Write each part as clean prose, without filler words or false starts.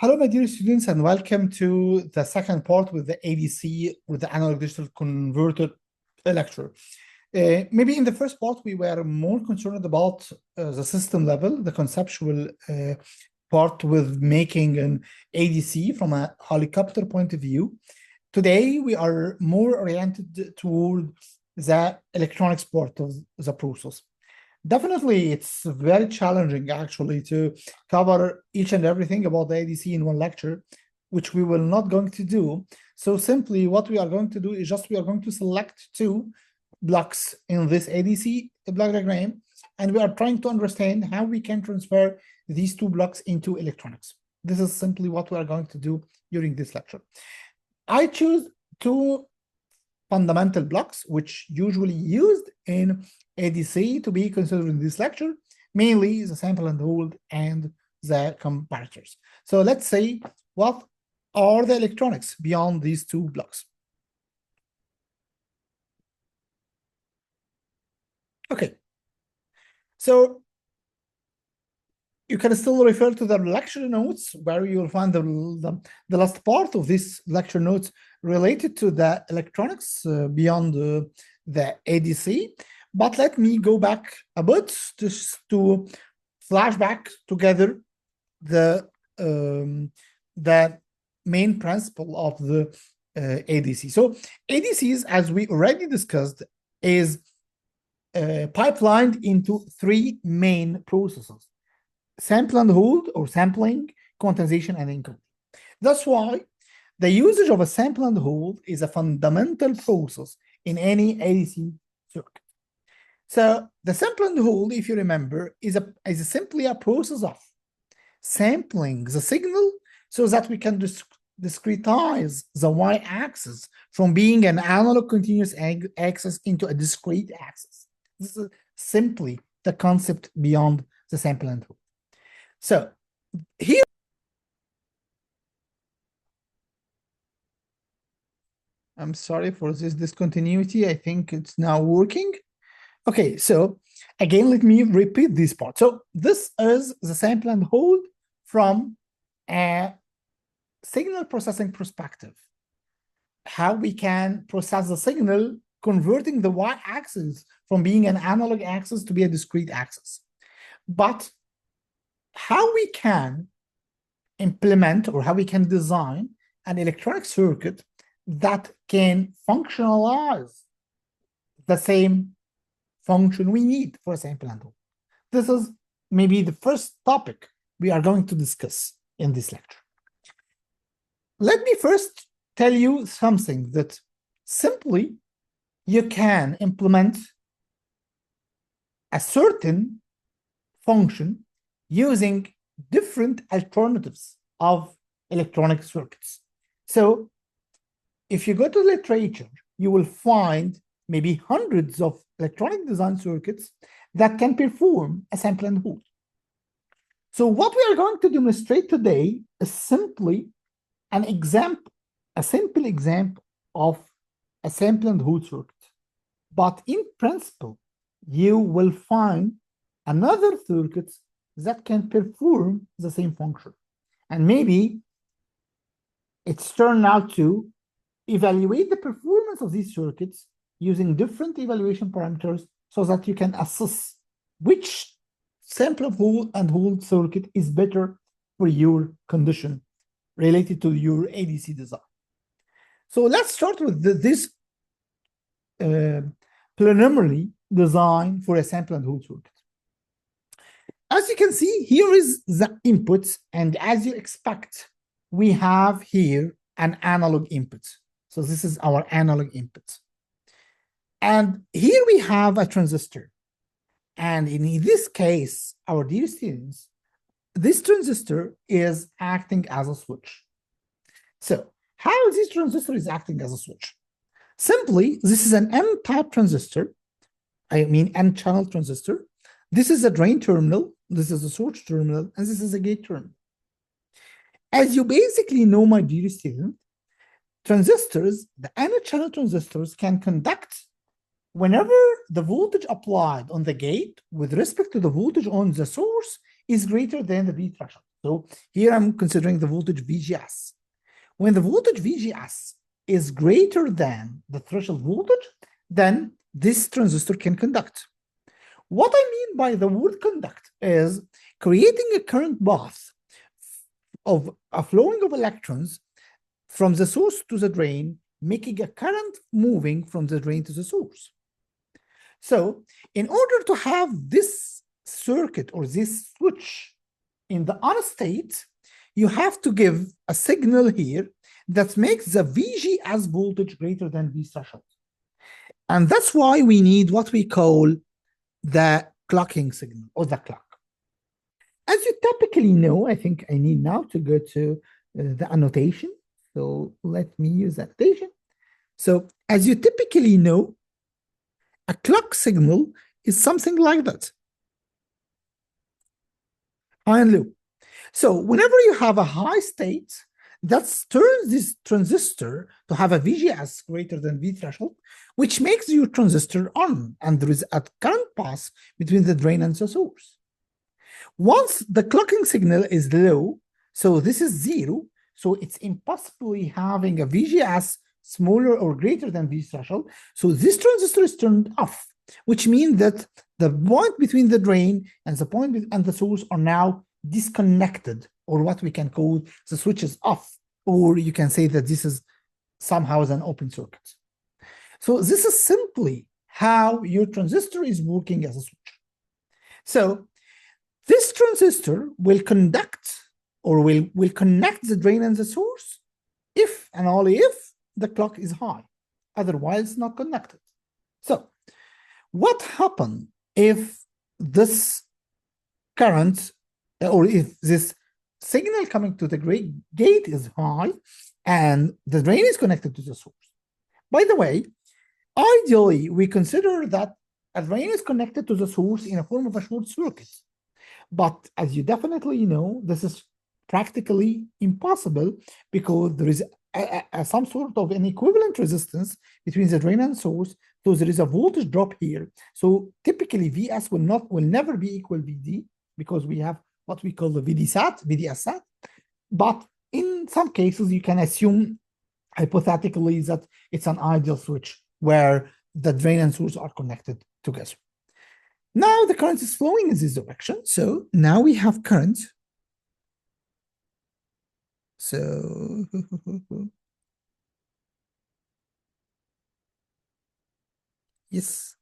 Hello, my dear students, and welcome to the second part with the ADC, with the analog digital converter lecture. Maybe in the first part, we were more concerned about the system level, the conceptual part with making an ADC from a helicopter point of view. Today, we are more oriented toward the electronics part of the process. Definitely, it's very challenging actually to cover each and everything about the ADC in one lecture, which we will not going to do. So simply what we are going to do is just we are going to select two blocks in this ADC block diagram, and we are trying to understand how we can transfer these two blocks into electronics. This is simply what we are going to do during this lecture. I choose two fundamental blocks, which usually used in ADC to be considered in this lecture, mainly the sample and hold and the comparators. So let's say, what are the electronics beyond these two blocks? Okay, so you can still refer to the lecture notes where you will find the last part of this lecture notes related to the electronics beyond the ADC. But let me go back a bit just to flashback together the main principle of the ADC. So ADCs, as we already discussed, is pipelined into three main processes: sample and hold, or sampling, quantization, and encoding. That's why the usage of a sample and hold is a fundamental process in any ADC circuit. So the sample and hold, if you remember, is simply a process of sampling the signal so that we can discretize the y-axis from being an analog continuous axis into a discrete axis. This is simply the concept beyond the sample and hold. So here, I'm sorry for this discontinuity. I think it's now working. Okay, so again, let me repeat this part. So this is the sample and hold from a signal processing perspective. How we can process the signal, converting the y-axis from being an analog axis to be a discrete axis. But how we can implement, or how we can design an electronic circuit that can functionalize the same function we need for a sample and hold. This is maybe the first topic we are going to discuss in this lecture. Let me first tell you something that simply you can implement a certain function using different alternatives of electronic circuits. So if you go to literature, you will find maybe hundreds of electronic design circuits that can perform a sample and hold. So what we are going to demonstrate today is simply an example, a simple example of a sample and hold circuit. But in principle, you will find another circuits that can perform the same function. And maybe it's turned out to evaluate the performance of these circuits using different evaluation parameters so that you can assess which sample and hold circuit is better for your condition related to your ADC design. So let's start with this preliminary design for a sample and hold circuit. As you can see, here is the inputs, and as you expect, we have here an analog input. So this is our analog input. And here we have a transistor. And in this case, our dear students, this transistor is acting as a switch. So how this transistor is acting as a switch? Simply, this is an N-type transistor. I mean N-channel transistor. This is a drain terminal, this is a source terminal, and this is a gate terminal. As you basically know, my dear student, transistors, the N-channel transistors, can conduct whenever the voltage applied on the gate with respect to the voltage on the source is greater than the B threshold. So here I'm considering the voltage VGS. When the voltage VGS is greater than the threshold voltage, then this transistor can conduct. What I mean by the word conduct is creating a current path of a flowing of electrons from the source to the drain, making a current moving from the drain to the source. So in order to have this circuit or this switch in the on state, you have to give a signal here that makes the VGS voltage greater than V threshold. And that's why we need what we call the clocking signal or the clock. As you typically know, I think I need now to go to the annotation. So let me use annotation. So as you typically know, a clock signal is something like that. High and low. So whenever you have a high state, that turns this transistor to have a VGS greater than V threshold, which makes your transistor on, and there is a current pass between the drain and the source. Once the clocking signal is low, so this is 0, so it's impossibly having a VGS smaller or greater than V threshold, so this transistor is turned off, which means that the point between the drain and the point and the source are now disconnected, or what we can call the switch is off, or you can say that this is somehow an open circuit. So this is simply how your transistor is working as a switch. So this transistor will conduct or will connect the drain and the source if and only if the clock is high, otherwise not connected. So what happens if this current or if this signal coming to the gate is high and the drain is connected to the source? By the way, ideally, we consider that a drain is connected to the source in a form of a short circuit. But as you definitely know, this is practically impossible because there is some sort of an equivalent resistance between the drain and source. So there is a voltage drop here. So typically VS will never be equal VD because we have what we call the VDS sat. But in some cases, you can assume hypothetically that it's an ideal switch where the drain and source are connected together. Now the current is flowing in this direction. So now we have current. So yes,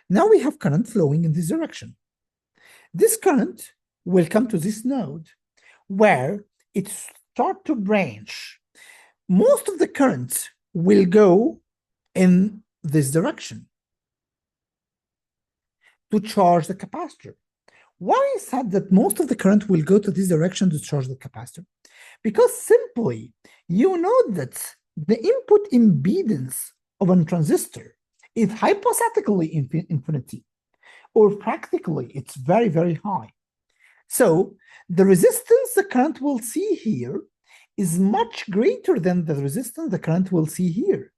now we have current flowing in this direction. This current will come to this node where it starts to branch. Most of the current will go in this direction to charge the capacitor. Why is that most of the current will go to this direction to charge the capacitor? Because simply, you know that the input impedance of a transistor is hypothetically infinity, or practically it's very, very high. So the resistance the current will see here is much greater than the resistance the current will see here.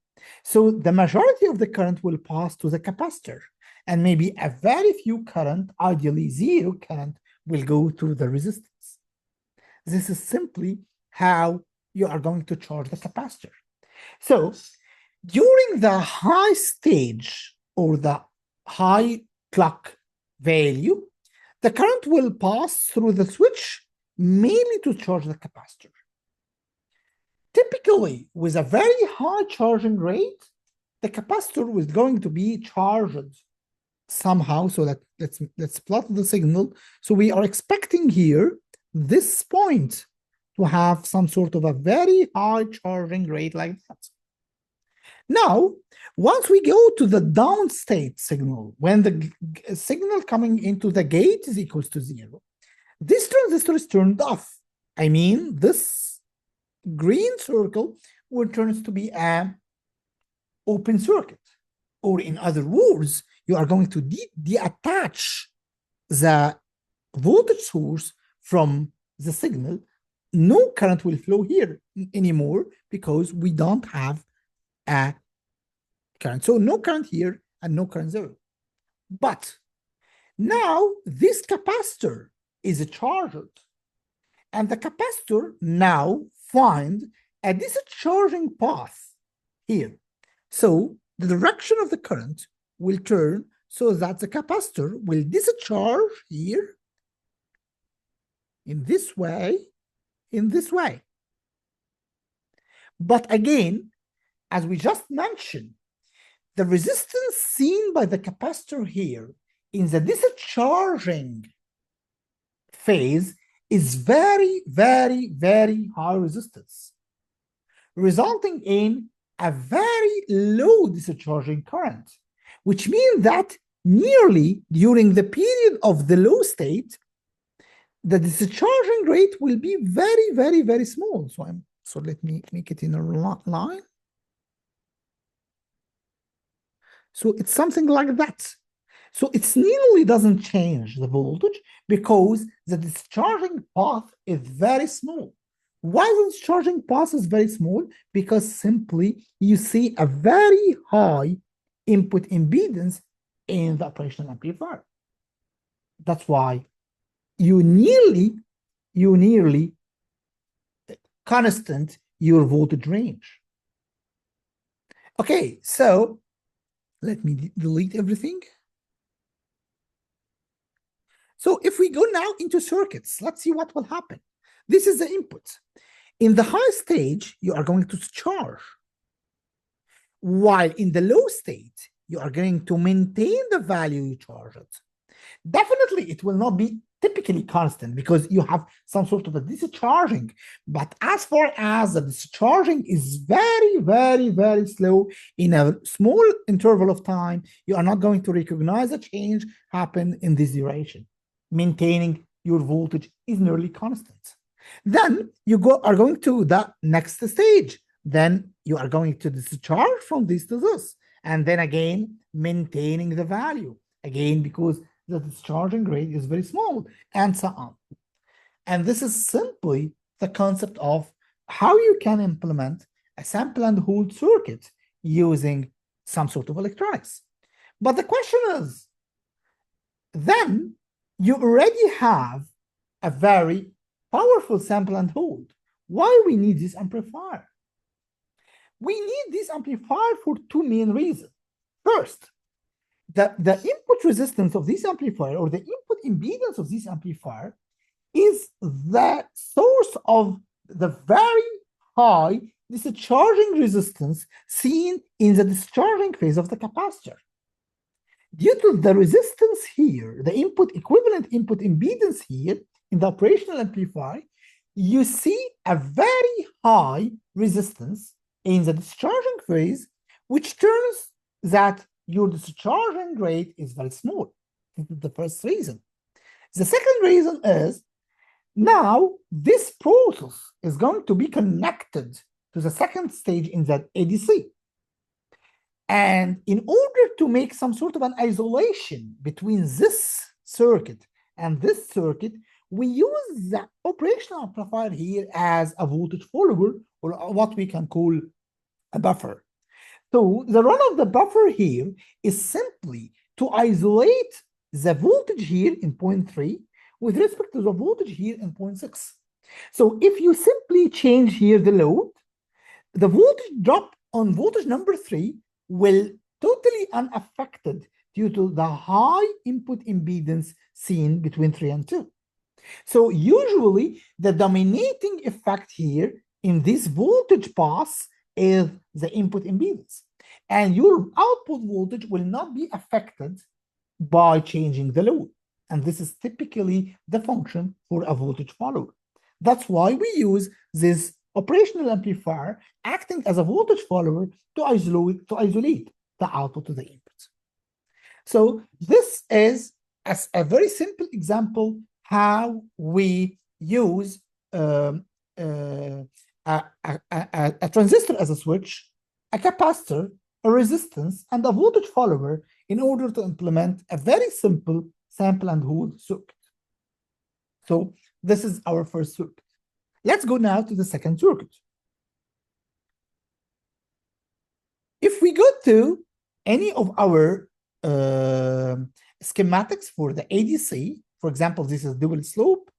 So the majority of the current will pass to the capacitor, and maybe a very few current, ideally zero current, will go to the resistance. This is simply how you are going to charge the capacitor. So during the high stage or the high clock value, the current will pass through the switch mainly to charge the capacitor. Typically, with a very high charging rate, the capacitor is going to be charged somehow. So that let's plot the signal. So we are expecting here this point to have some sort of a very high charging rate like that. Now, once we go to the downstate signal, when the signal coming into the gate is equals to 0, this transistor is turned off. I mean, this green circle will turn to be an open circuit. Or in other words, you are going to detach the voltage source from the signal. No current will flow here anymore because we don't have a current. So no current here and no current there. But now this capacitor is charged. And the capacitor now find a discharging path here. So the direction of the current will turn so that the capacitor will discharge here in this way, in this way. But again, as we just mentioned, the resistance seen by the capacitor here in the discharging phase is very, very, very high resistance, resulting in a very low discharging current, which means that nearly during the period of the low state, the discharging rate will be very, very, very small. So let me make it in a line. So it's something like that. So it nearly doesn't change the voltage because the discharging path is very small. Why the discharging path is very small? Because simply you see a very high input impedance in the operational amplifier. That's why you nearly constant your voltage range. Okay, so let me delete everything. So if we go now into circuits, let's see what will happen. This is the input. In the high stage, you are going to charge, while in the low state, you are going to maintain the value you charged. Definitely, it will not be typically constant because you have some sort of a discharging. But as far as the discharging is very, very, very slow in a small interval of time, you are not going to recognize a change happen in this duration. Maintaining your voltage is nearly constant. Then you are going to the next stage. Then you are going to discharge from this to this. And then again, maintaining the value. Again, because the discharging rate is very small, and so on. And this is simply the concept of how you can implement a sample and hold circuit using some sort of electronics. But the question is, then you already have a very powerful sample and hold. Why we need this amplifier? We need this amplifier for two main reasons. First, the input resistance of this amplifier or the input impedance of this amplifier is the source of the very high discharging resistance seen in the discharging phase of the capacitor. Due to the resistance here, the equivalent input impedance here in the operational amplifier, you see a very high resistance in the discharging phase, which turns that your discharging rate is very small. This is the first reason. The second reason is now this process is going to be connected to the second stage in that ADC. And in order to make some sort of an isolation between this circuit and this circuit, we use the operational amplifier here as a voltage follower, or what we can call a buffer. So the role of the buffer here is simply to isolate the voltage here in 0.3 with respect to the voltage here in 0.6. So if you simply change here the load, the voltage drop on voltage number 3 will totally unaffected due to the high input impedance seen between 3 and 2. So usually the dominating effect here in this voltage pass is the input impedance, and your output voltage will not be affected by changing the load. And this is typically the function for a voltage follower. That's why we use this operational amplifier acting as a voltage follower to isolate the output to the input. So this is as a very simple example how we use a transistor as a switch, a capacitor, a resistance, and a voltage follower in order to implement a very simple sample and hold circuit. So this is our first circuit. Let's go now to the second circuit. If we go to any of our schematics for the ADC, for example, this is dual slope,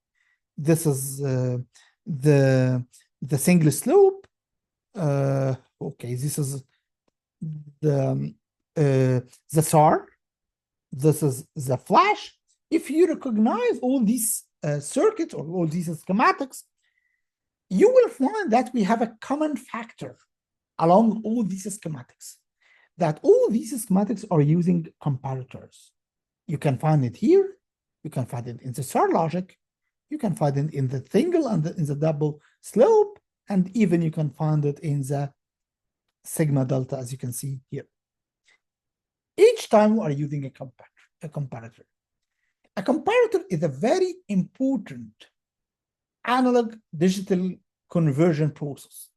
This is the single slope. Okay, this is the SAR. This is the flash. If you recognize all these circuits or all these schematics, you will find that we have a common factor along all these schematics, that all these schematics are using comparators. You can find it here, you can find it in the SAR logic, you can find it in the single and in the double slope, and even you can find it in the sigma delta, as you can see here. Each time we are using a comparator. A comparator is a very important analog digital conversion process.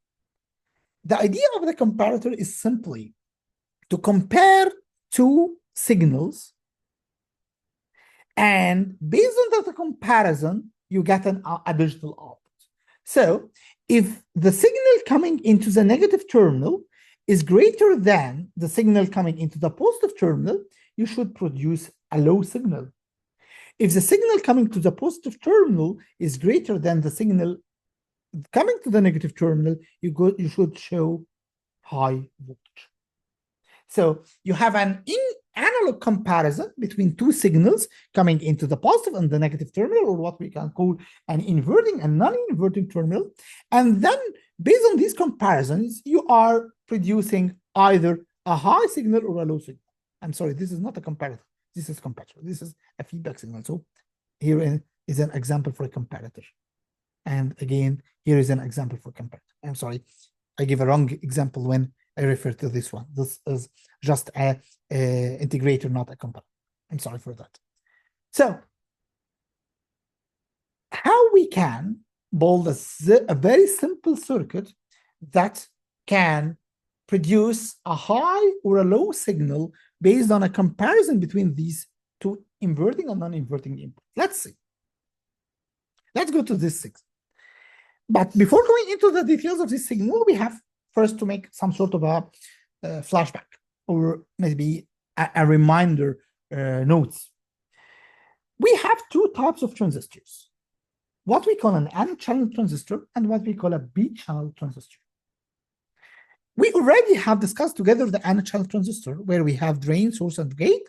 The idea of the comparator is simply to compare two signals, and based on the comparison, you get a digital output. So if the signal coming into the negative terminal is greater than the signal coming into the positive terminal, you should produce a low signal. If the signal coming to the positive terminal is greater than the signal coming to the negative terminal, you should show high voltage. So you have an analog comparison between two signals coming into the positive and the negative terminal, or what we can call an inverting and non-inverting terminal. And then based on these comparisons, you are producing either a high signal or a low signal. I'm sorry, this is not a comparator. This is comparator. This is a feedback signal. So here is an example for a comparator. And again, here is an example for comparator. I'm sorry, I gave a wrong example when I refer to this one. This is just a integrator, not a comparator. I'm sorry for that. So how we can build a very simple circuit that can produce a high or a low signal based on a comparison between these two inverting and non-inverting inputs. Let's see. Let's go to this signal. But before going into the details of this signal, we have first to make some sort of a flashback, or maybe a reminder notes. We have two types of transistors, what we call an N-channel transistor and what we call a B-channel transistor. We already have discussed together the N-channel transistor, where we have drain, source, and gate.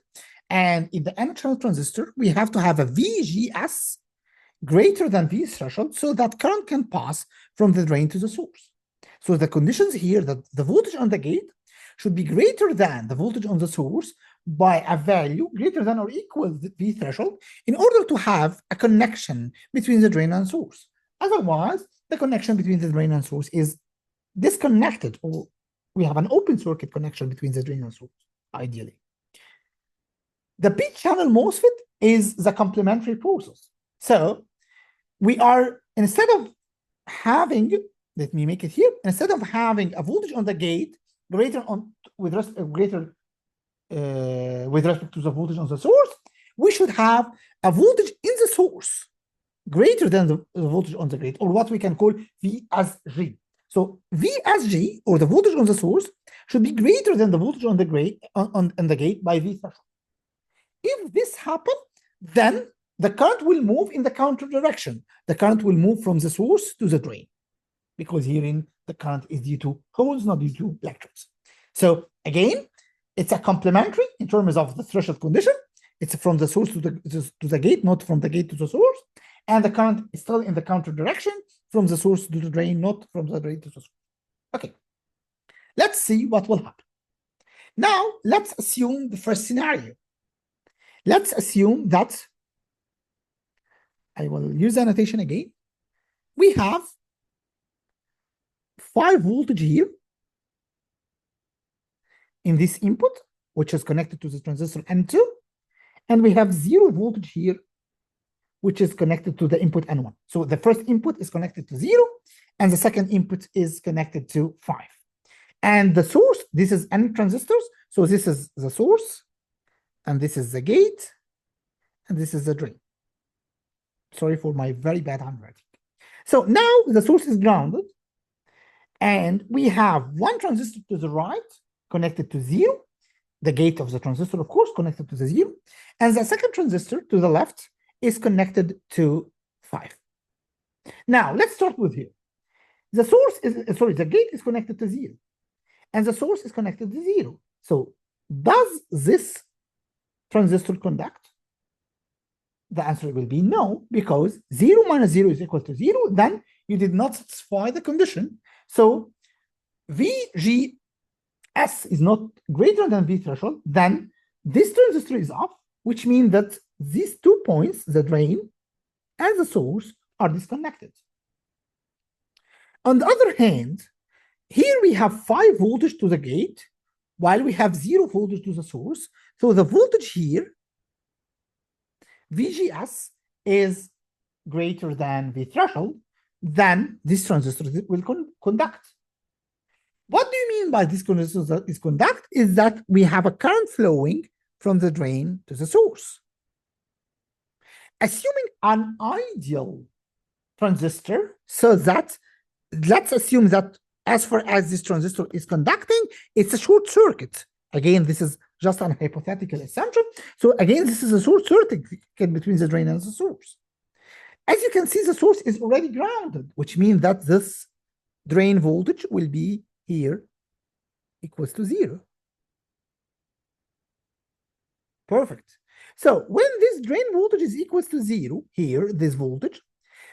And in the N-channel transistor, we have to have a VGS greater than V threshold so that current can pass from the drain to the source. So the conditions here that the voltage on the gate should be greater than the voltage on the source by a value greater than or equal to V threshold in order to have a connection between the drain and source. Otherwise, the connection between the drain and source is disconnected, or we have an open circuit connection between the drain and source, ideally. The P-channel MOSFET is the complementary process. So we are, instead of having, let me make it here, instead of having a voltage on the gate greater with respect to the voltage on the source, we should have a voltage in the source greater than the voltage on the gate, or what we can call V as G. So V as G, or the voltage on the source, should be greater than the voltage on the gate by V threshold. If this happens, then the current will move in the counter direction. The current will move from the source to the drain, because herein the current is due to holes, not due to electrons. So again, it's a complementary in terms of the threshold condition. It's from the source to the gate, not from the gate to the source. And the current is still in the counter direction, from the source to the drain, not from the drain to the source. Okay, let's see what will happen. Now, let's assume the first scenario. Let's assume that, I will use the annotation again. We have 5 voltage here in this input, which is connected to the transistor N2, and we have 0 voltage here, which is connected to the input N1. So the first input is connected to 0, and the second input is connected to 5. And the source, this is N transistors, so this is the source, and this is the gate, and this is the drain. Sorry for my very bad handwriting. So now the source is grounded, and we have one transistor to the right connected to 0, the gate of the transistor, of course, connected to the 0, and the second transistor to the left is connected to 5. Now, let's start with here. The source is, sorry, the gate is connected to 0, and the source is connected to 0. So, does this transistor conduct? The answer will be no, because 0 minus 0 is equal to 0, then you did not satisfy the condition. So, VGS is not greater than V threshold, then this transistor is off, which means that these 2 points, the drain and the source, are disconnected. On the other hand, here we have 5 voltage to the gate, while we have 0 voltage to the source. So the voltage here, VGS, is greater than V threshold, then this transistor will conduct. What do you mean by this transistor is conduct? Is that we have a current flowing from the drain to the source. Assuming an ideal transistor, so that let's assume that as far as this transistor is conducting, it's a short circuit. Again, this is just an hypothetical assumption. So again, this is a short circuit between the drain and the source. As you can see, the source is already grounded, which means that this drain voltage will be here equals to 0. Perfect. So when this drain voltage is equals to 0, here, this voltage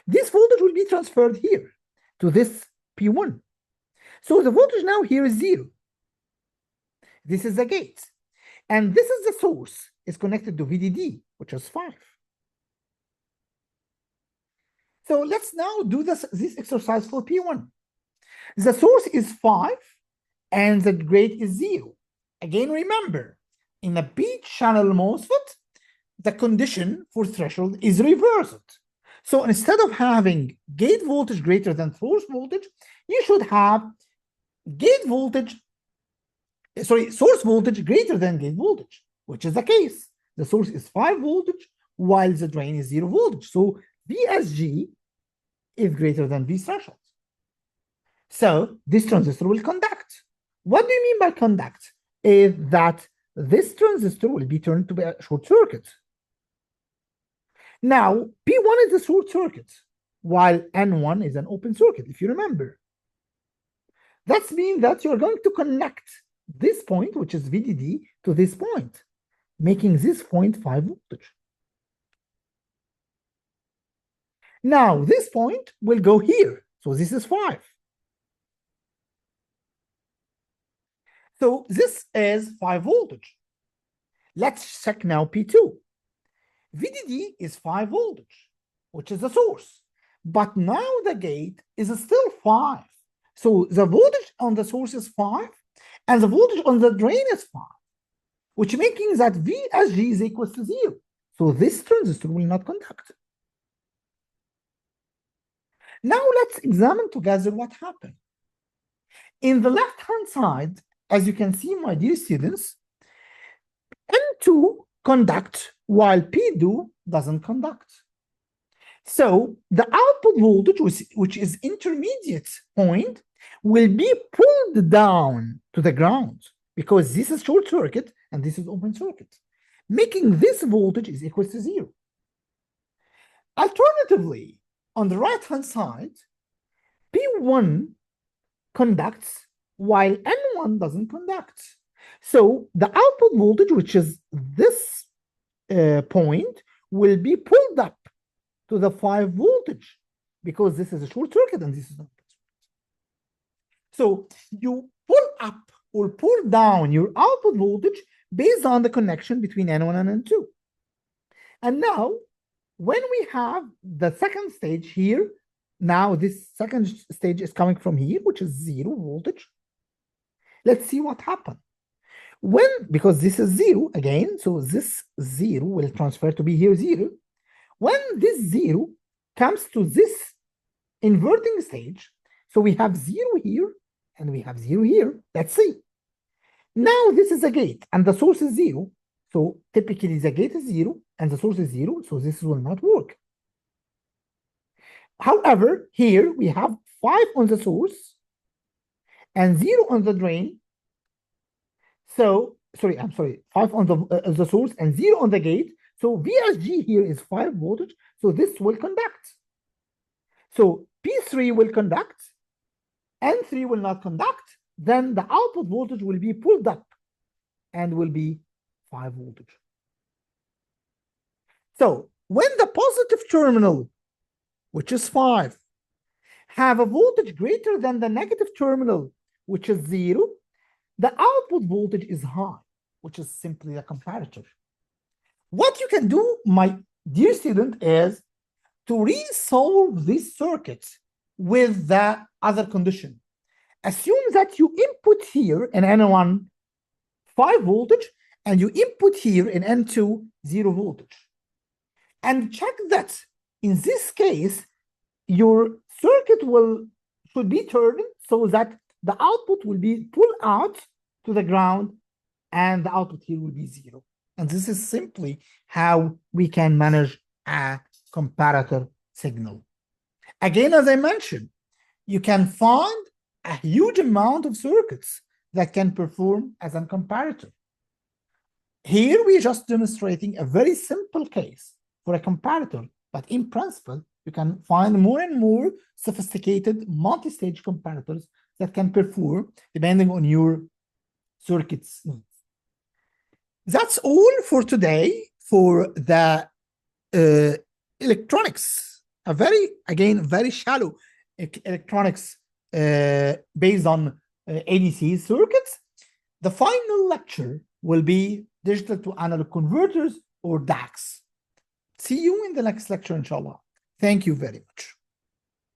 will be transferred here to this P1. So the voltage now here is 0. This is the gate. And this is the source. It's connected to VDD, which is 5. So let's now do this exercise for P1. The source is 5 and the gate is 0. Again, remember, in a P-channel MOSFET, the condition for threshold is reversed. So instead of having gate voltage greater than source voltage, you should have source voltage greater than gate voltage, which is the case. The source is 5 voltage while the drain is 0 voltage. So VSG is greater than V threshold. So this transistor will conduct. What do you mean by conduct? Is that this transistor will be turned to be a short circuit. Now, P1 is a short circuit, while N1 is an open circuit, if you remember. That means that you're going to connect this point, which is VDD, to this point, making this point 5 voltage. Now, this point will go here. So this is 5. So this is 5 voltage. Let's check now P2. VDD is 5 voltage, which is the source. But now the gate is still 5. So the voltage on the source is 5, and the voltage on the drain is 5, which making that VSG is equal to 0. So this transistor will not conduct. Now let's examine together what happened. In the left-hand side, as you can see, my dear students, N2 conducts while P2 doesn't conduct. So the output voltage, which is intermediate point, will be pulled down to the ground because this is short circuit and this is open circuit, making this voltage is equal to 0. Alternatively, on the right-hand side, P1 conducts while N1 doesn't conduct. So the output voltage, which is this point, will be pulled up to the 5 voltage because this is a short circuit and this is not. So you pull up or pull down your output voltage based on the connection between N1 and N2. And now, when we have the second stage here, now this second stage is coming from here, which is 0 voltage. Let's see what happened. Because this is 0 again, so this 0 will transfer to be here 0. When this 0 comes to this inverting stage, so we have 0 here and we have 0 here. Let's see. Now this is a gate and the source is 0. So typically the gate is 0 and the source is 0, so this will not work. However, here we have 5 on the source and 0 on the drain. So, sorry, 5 on the source and 0 on the gate. So VSG here is 5 voltage, so this will conduct. So P3 will conduct, N3 will not conduct, then the output voltage will be pulled up and will be 5 voltage. So when the positive terminal, which is 5, have a voltage greater than the negative terminal, which is 0, the output voltage is high, which is simply a comparator. What you can do, my dear student, is to resolve this circuit with the other condition. Assume that you input here in N1 5 voltage and you input here in N2 0 voltage. And check that in this case, your circuit should be turned so that the output will be pulled out to the ground and the output here will be 0. And this is simply how we can manage a comparator signal. Again, as I mentioned, you can find a huge amount of circuits that can perform as a comparator. Here we're just demonstrating a very simple case for a comparator, but in principle, you can find more and more sophisticated multi-stage comparators that can perform depending on your circuit's needs. That's all for today for the electronics, a very shallow electronics based on ADC circuits. The final lecture will be digital to analog converters or DACs. See you in the next lecture, inshallah. Thank you very much.